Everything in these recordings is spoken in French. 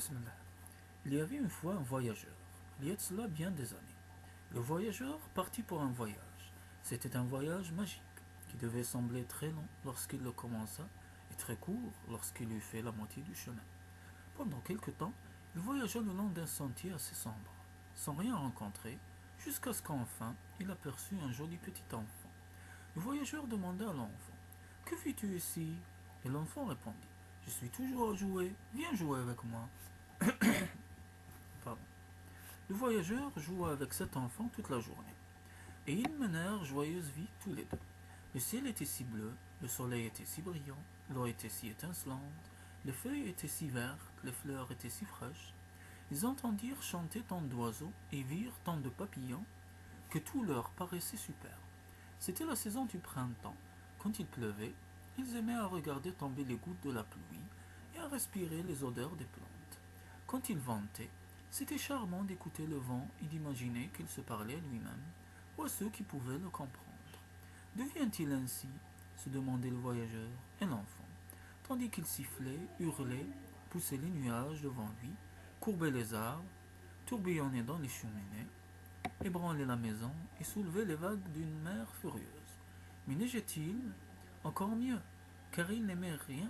Bismillah. Il y avait une fois un voyageur, il y a de cela bien des années. Le voyageur partit pour un voyage. C'était un voyage magique, qui devait sembler très long lorsqu'il le commença et très court lorsqu'il eut fait la moitié du chemin. Pendant quelque temps, il voyagea le long d'un sentier assez sombre, sans rien rencontrer, jusqu'à ce qu'enfin il aperçut un joli petit enfant. Le voyageur demanda à l'enfant: Que fais-tu ici? Et l'enfant répondit: Je suis toujours à jouer, viens jouer avec moi. Pardon. Le voyageur joua avec cet enfant toute la journée, et ils menèrent joyeuse vie tous les deux. Le ciel était si bleu, le soleil était si brillant, l'eau était si étincelante, les feuilles étaient si vertes, les fleurs étaient si fraîches. Ils entendirent chanter tant d'oiseaux et virent tant de papillons que tout leur paraissait superbe. C'était la saison du printemps. Quand il pleuvait, ils aimaient à regarder tomber les gouttes de la pluie et à respirer les odeurs des plantes. Quand il ventait, c'était charmant d'écouter le vent et d'imaginer qu'il se parlait à lui-même ou à ceux qui pouvaient le comprendre. D'où vient-il ainsi? Se demandait le voyageur et l'enfant, tandis qu'il sifflait, hurlait, poussait les nuages devant lui, courbait les arbres, tourbillonnait dans les cheminées, ébranlait la maison et soulevait les vagues d'une mer furieuse. Mais neigeait-il? Encore mieux, car il n'aimait rien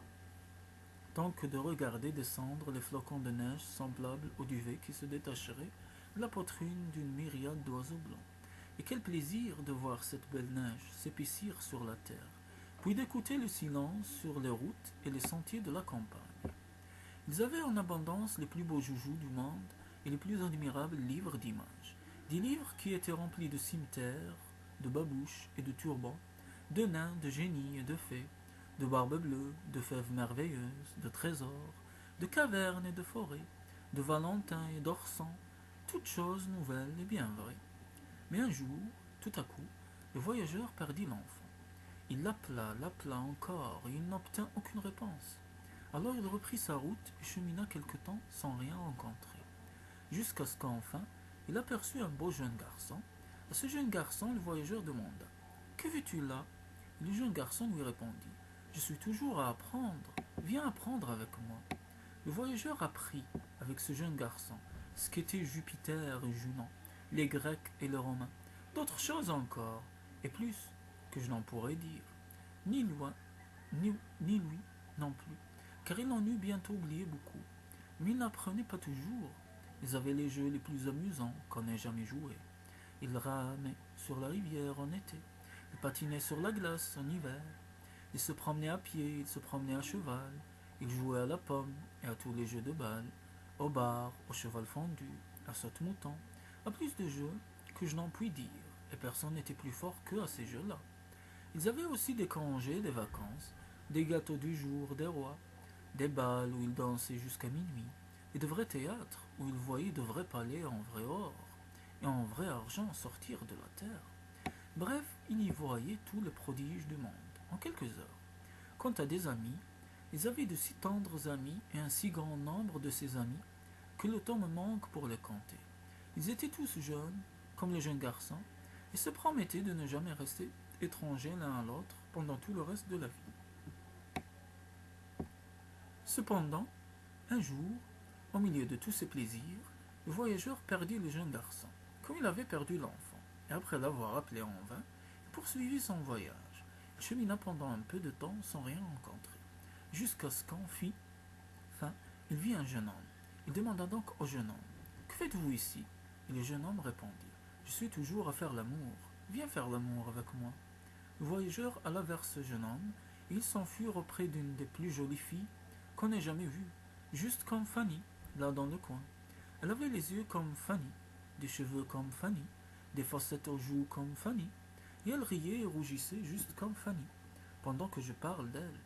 tant que de regarder descendre les flocons de neige semblables au duvet qui se détacheraient de la poitrine d'une myriade d'oiseaux blancs. Et quel plaisir de voir cette belle neige s'épaissir sur la terre, puis d'écouter le silence sur les routes et les sentiers de la campagne. Ils avaient en abondance les plus beaux joujoux du monde et les plus admirables livres d'images, des livres qui étaient remplis de cimetières, de babouches et de turbans, de nains, de génies et de fées, de barbes bleues, de fèves merveilleuses, de trésors, de cavernes et de forêts, de valentins et d'orsans, toutes choses nouvelles et bien vraies. Mais un jour, tout à coup, le voyageur perdit l'enfant. Il l'appela encore, et il n'obtint aucune réponse. Alors il reprit sa route et chemina quelque temps sans rien rencontrer, jusqu'à ce qu'enfin il aperçut un beau jeune garçon. À ce jeune garçon, le voyageur demanda: Que fais-tu là? Et le jeune garçon lui répondit: Je suis toujours à apprendre, viens apprendre avec moi. Le voyageur apprit, avec ce jeune garçon, ce qu'étaient Jupiter et Junon, les Grecs et les Romains, d'autres choses encore, et plus que je n'en pourrais dire, ni loin, ni lui non plus, car il en eut bientôt oublié beaucoup. Mais il n'apprenait pas toujours. Ils avaient les jeux les plus amusants qu'on ait jamais joués. Ils ramaient sur la rivière en été, ils patinaient sur la glace en hiver, ils se promenaient à pied, ils se promenaient à cheval, ils jouaient à la pomme et à tous les jeux de balle, au bar, au cheval fondu, à saute-mouton, à plus de jeux que je n'en puis dire, et personne n'était plus fort qu'eux à ces jeux-là. Ils avaient aussi des congés, des vacances, des gâteaux du jour, des rois, des bals où ils dansaient jusqu'à minuit, et de vrais théâtres où ils voyaient de vrais palais en vrai or et en vrai argent sortir de la terre. Bref, ils y voyaient tous les prodiges du monde, en quelques heures. Quant à des amis, ils avaient de si tendres amis et un si grand nombre de ces amis que le temps me manque pour les compter. Ils étaient tous jeunes, comme les jeunes garçons, et se promettaient de ne jamais rester étrangers l'un à l'autre pendant tout le reste de la vie. Cependant, un jour, au milieu de tous ces plaisirs, le voyageur perdit le jeune garçon, comme il avait perdu l'enfant, et après l'avoir appelé en vain, il poursuivit son voyage. Il chemina pendant un peu de temps sans rien rencontrer, jusqu'à ce fin, il vit un jeune homme. Il demanda donc au jeune homme: Que faites-vous ici? Et le jeune homme répondit: Je suis toujours à faire l'amour. Viens faire l'amour avec moi. Le voyageur alla vers ce jeune homme, et ils s'en furent auprès d'une des plus jolies filles qu'on ait jamais vues, juste comme Fanny, là dans le coin. Elle avait les yeux comme Fanny, des cheveux comme Fanny, des facettes aux joues comme Fanny, et elle riait et rougissait juste comme Fanny, pendant que je parle d'elle.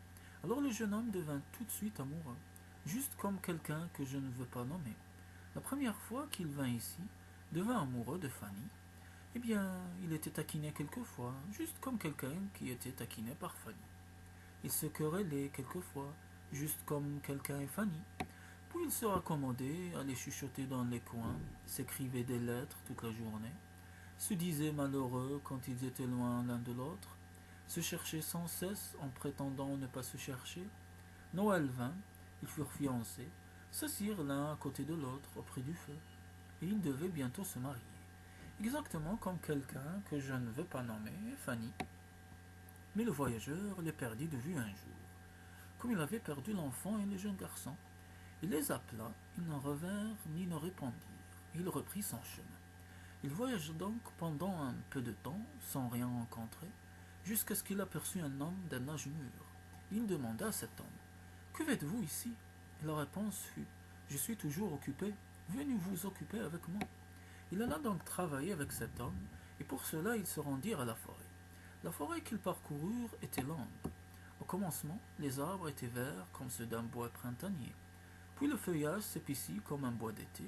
Alors le jeune homme devint tout de suite amoureux, juste comme quelqu'un que je ne veux pas nommer. La première fois qu'il vint ici, devint amoureux de Fanny. Eh bien, il était taquiné quelquefois, juste comme quelqu'un qui était taquiné par Fanny. Il se querellait quelquefois, juste comme quelqu'un et Fanny. Puis il se raccommodait, allait chuchoter dans les coins, s'écrivait des lettres toute la journée, se disait malheureux quand ils étaient loin l'un de l'autre, se cherchait sans cesse en prétendant ne pas se chercher. Noël vint, ils furent fiancés. s'assirent l'un à côté de l'autre auprès du feu, et ils devaient bientôt se marier. Exactement comme quelqu'un que je ne veux pas nommer, Fanny. Mais le voyageur les perdit de vue un jour, comme il avait perdu l'enfant et le jeune garçon. Il les appela, ils n'en revinrent ni ne répondirent. Il reprit son chemin. Il voyagea donc pendant un peu de temps, sans rien rencontrer, jusqu'à ce qu'il aperçut un homme d'un âge mûr. Il demanda à cet homme: Que faites-vous ici? Et la réponse fut: Je suis toujours occupé, venez vous occuper avec moi. Il alla donc travailler avec cet homme, et pour cela ils se rendirent à la forêt. La forêt qu'ils parcoururent était longue. Au commencement, les arbres étaient verts comme ceux d'un bois printanier. Puis le feuillage s'épaissit comme un bois d'été.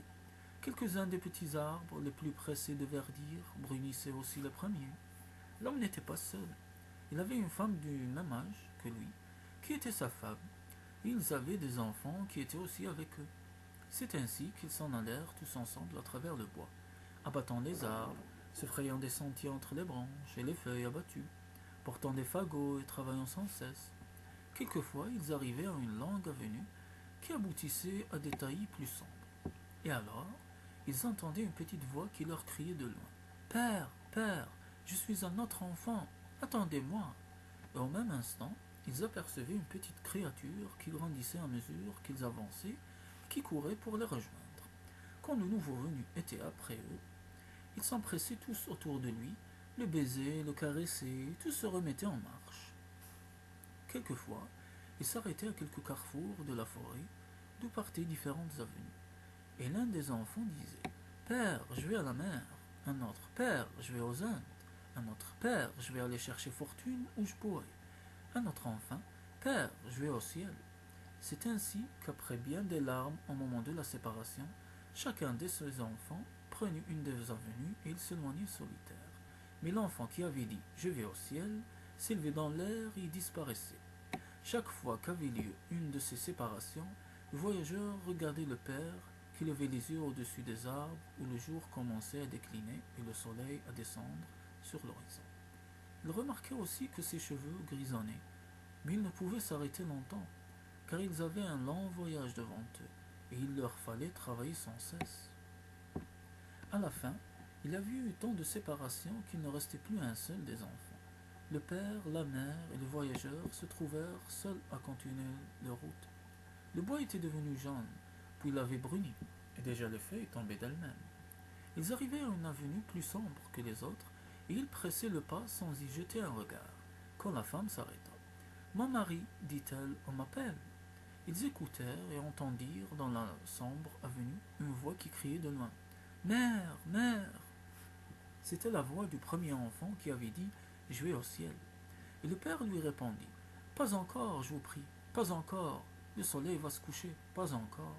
Quelques-uns des petits arbres les plus pressés de verdir brunissaient aussi les premiers. L'homme n'était pas seul. Il avait une femme du même âge que lui, qui était sa femme, et ils avaient des enfants qui étaient aussi avec eux. C'est ainsi qu'ils s'en allèrent tous ensemble à travers le bois, abattant les arbres, se frayant des sentiers entre les branches et les feuilles abattues, portant des fagots et travaillant sans cesse. Quelquefois, ils arrivaient à une longue avenue qui aboutissait à des taillis plus sombres. Et alors, ils entendaient une petite voix qui leur criait de loin: Père, père, je suis un autre enfant, attendez-moi. Et au même instant, ils apercevaient une petite créature qui grandissait à mesure qu'ils avançaient et qui courait pour les rejoindre. Quand le nouveau venu était après eux, ils s'empressaient tous autour de lui, le baisaient, le caressaient, et tous se remettaient en marche. Quelquefois, ils s'arrêtaient à quelques carrefours de la forêt, d'où partaient différentes avenues. Et l'un des enfants disait: Père, je vais à la mer. Un autre: Père, je vais aux Indes. Un autre: Père, je vais aller chercher fortune où je pourrai. Un autre enfin: Père, je vais au ciel. C'est ainsi qu'après bien des larmes au moment de la séparation, chacun de ses enfants prenait une des avenues et il s'éloignait solitaire. Mais l'enfant qui avait dit Je vais au ciel s'élevait dans l'air et disparaissait. Chaque fois qu'avait lieu une de ces séparations, le voyageur regardait le père qui levait les yeux au-dessus des arbres où le jour commençait à décliner et le soleil à descendre sur l'horizon. Il remarquait aussi que ses cheveux grisonnaient, mais ils ne pouvaient s'arrêter longtemps, car ils avaient un long voyage devant eux, et il leur fallait travailler sans cesse. À la fin, il avait eu tant de séparations qu'il ne restait plus un seul des enfants. Le père, la mère et le voyageur se trouvèrent seuls à continuer leur route. Le bois était devenu jaune, puis il avait bruni, et déjà les feuilles tombaient d'elles-mêmes. Ils arrivaient à une avenue plus sombre que les autres, et ils pressaient le pas sans y jeter un regard, quand la femme s'arrêta. Mon mari, dit-elle, on m'appelle. Ils écoutèrent et entendirent dans la sombre avenue une voix qui criait de loin: Mère, mère! C'était la voix du premier enfant qui avait dit Je vais au ciel. Et le père lui répondit: Pas encore, je vous prie, pas encore, le soleil va se coucher, pas encore.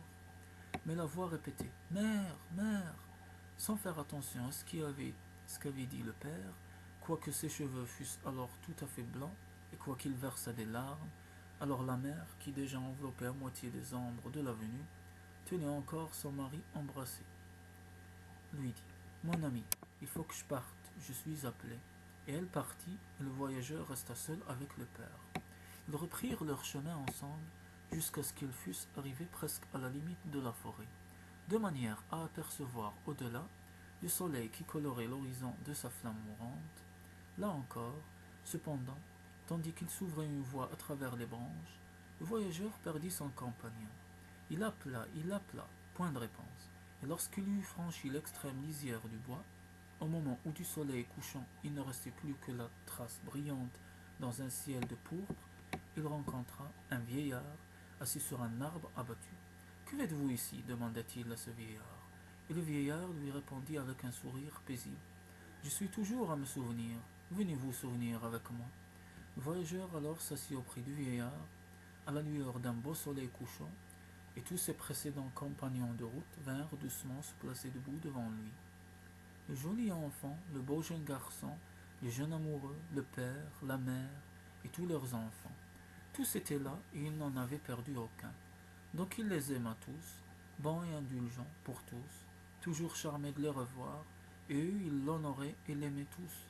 Mais la voix répétait: Mère, mère! Sans faire attention à ce qu'avait dit le père, quoique ses cheveux fussent alors tout à fait blancs, et quoiqu'il versât des larmes, alors la mère, qui déjà enveloppait à moitié des ombres de l'avenue, tenait encore son mari embrassé, lui dit: Mon ami, il faut que je parte, je suis appelé. Et elle partit, et le voyageur resta seul avec le père. Ils reprirent leur chemin ensemble, jusqu'à ce qu'ils fussent arrivés presque à la limite de la forêt, de manière à apercevoir au-delà le soleil qui colorait l'horizon de sa flamme mourante. Là encore, cependant, tandis qu'il s'ouvrait une voie à travers les branches, le voyageur perdit son compagnon. Il appela, point de réponse, et lorsqu'il eut franchi l'extrême lisière du bois, au moment où du soleil couchant il ne restait plus que la trace brillante dans un ciel de pourpre, il rencontra un vieillard assis sur un arbre abattu. Que faites-vous ici? Demanda-t-il à ce vieillard. Et le vieillard lui répondit avec un sourire paisible: Je suis toujours à me souvenir. Venez vous souvenir avec moi. Le voyageur alors s'assit auprès du vieillard, à la lueur d'un beau soleil couchant, et tous ses précédents compagnons de route vinrent doucement se placer debout devant lui. Le joli enfant, le beau jeune garçon, le jeune amoureux, le père, la mère et tous leurs enfants. Tous étaient là et il n'en avait perdu aucun. Donc il les aima tous, bons et indulgents pour tous, toujours charmé de les revoir, et eux ils l'honoraient et l'aimaient tous.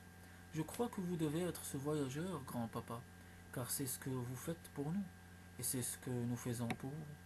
Je crois que vous devez être ce voyageur, grand-papa, car c'est ce que vous faites pour nous, et c'est ce que nous faisons pour vous.